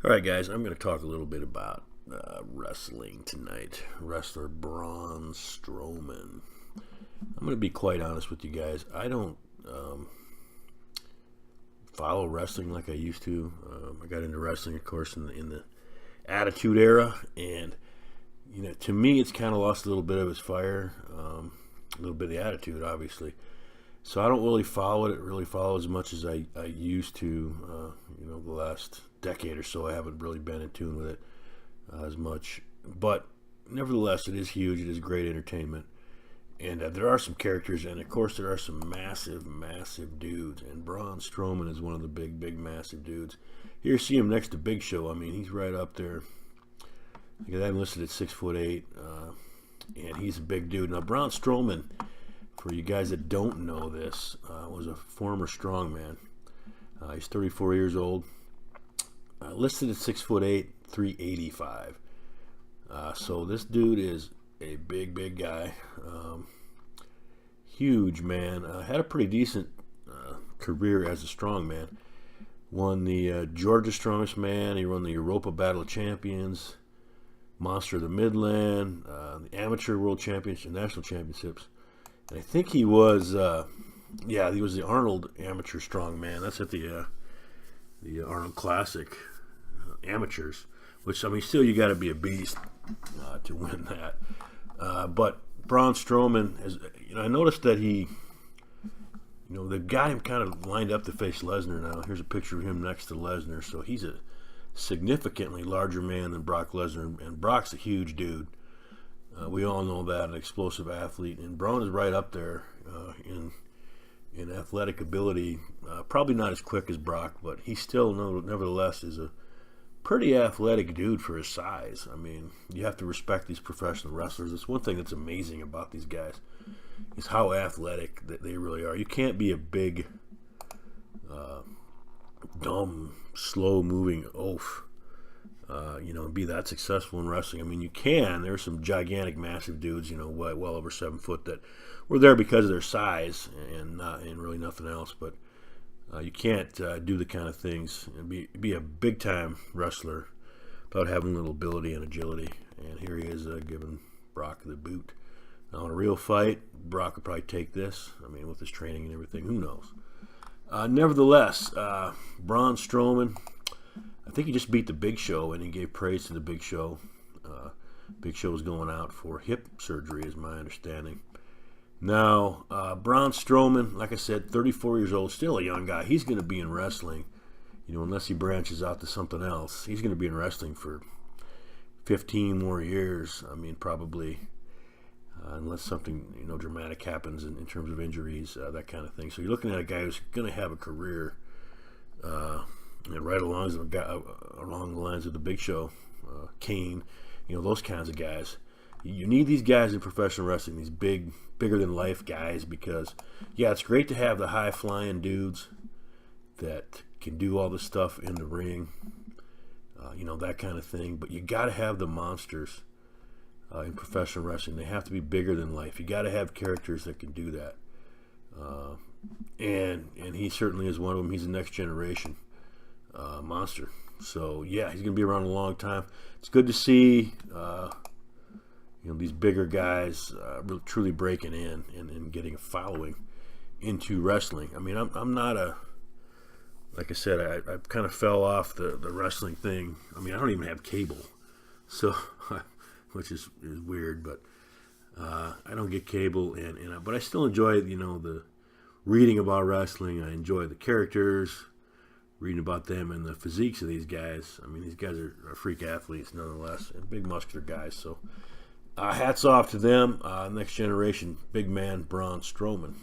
All right, guys, I'm going to talk a little bit about wrestling tonight. Wrestler Braun Strowman. I'm going to be quite honest with you guys. I don't follow wrestling like I used to. I got into wrestling, of course, in the Attitude Era, and to me, it's kind of lost a little bit of its fire, a little bit of the attitude, obviously. So I don't really follow it. Really follow as much as I used to. The last decade or so, I haven't really been in tune with it as much. But nevertheless, it is huge. It is great entertainment. And there are some characters, and of course, there are some massive, massive dudes. And Braun Strowman is one of the big, big, massive dudes. Here, you see him next to Big Show. I mean, he's right up there. I got him listed at 6'8", and he's a big dude. Now, Braun Strowman, for you guys that don't know this, was a former strongman. He's 34 years old. Listed at 6'8", 385. So this dude is a big, big guy. Huge man. Had a pretty decent career as a strongman. Won the Georgia Strongest Man. He won the Europa Battle of Champions, Monster of the Midland, the Amateur World Championship, National Championships. And I think he was, he was the Arnold Amateur Strongman. That's at the Arnold Classic Amateurs. Which, I mean, still you got to be a beast to win that. But Braun Strowman, I noticed that he, they got him kind of lined up to face Lesnar now. Here's a picture of him next to Lesnar. So he's a significantly larger man than Brock Lesnar, and Brock's a huge dude. We all know that, an explosive athlete, and Braun is right up there in athletic ability. Probably not as quick as Brock, but he still, nevertheless, is a pretty athletic dude for his size. I mean, you have to respect these professional wrestlers. It's one thing that's amazing about these guys is how athletic they really are. You can't be a big, dumb, slow-moving oaf, and be that successful in wrestling. I mean, you can. There's some gigantic, massive dudes, well over 7 foot that were there because of their size and really nothing else. But you can't do the kind of things and be a big-time wrestler without having a little ability and agility. And here he is giving Brock the boot. Now, in a real fight, Brock would probably take this. I mean, with his training and everything, who knows? Nevertheless, Braun Strowman, I think he just beat the Big Show, and he gave praise to the Big Show. Big Show was going out for hip surgery, is my understanding. Now, Braun Strowman, like I said, 34 years old, still a young guy. He's going to be in wrestling, unless he branches out to something else. He's going to be in wrestling for 15 more years. I mean, probably, unless something, dramatic happens in terms of injuries, that kind of thing. So you're looking at a guy who's going to have a career right along the lines of the Big Show, Kane, those kinds of guys. You need these guys in professional wrestling, these bigger than life guys, because it's great to have the high flying dudes that can do all the stuff in the ring, that kind of thing. But you got to have the monsters in professional wrestling. They have to be bigger than life. You got to have characters that can do that, and he certainly is one of them. He's the next generation monster. So he's going to be around a long time. It's good to see. These bigger guys really, truly breaking in and getting a following into wrestling. I mean, I'm not like I said, I kind of fell off the wrestling thing. I mean, I don't even have cable, so which is weird, but I don't get cable, but I still enjoy, the reading about wrestling. I enjoy the characters, reading about them and the physiques of these guys. I mean, these guys are freak athletes nonetheless, and big muscular guys, so hats off to them. Next generation, big man Braun Strowman.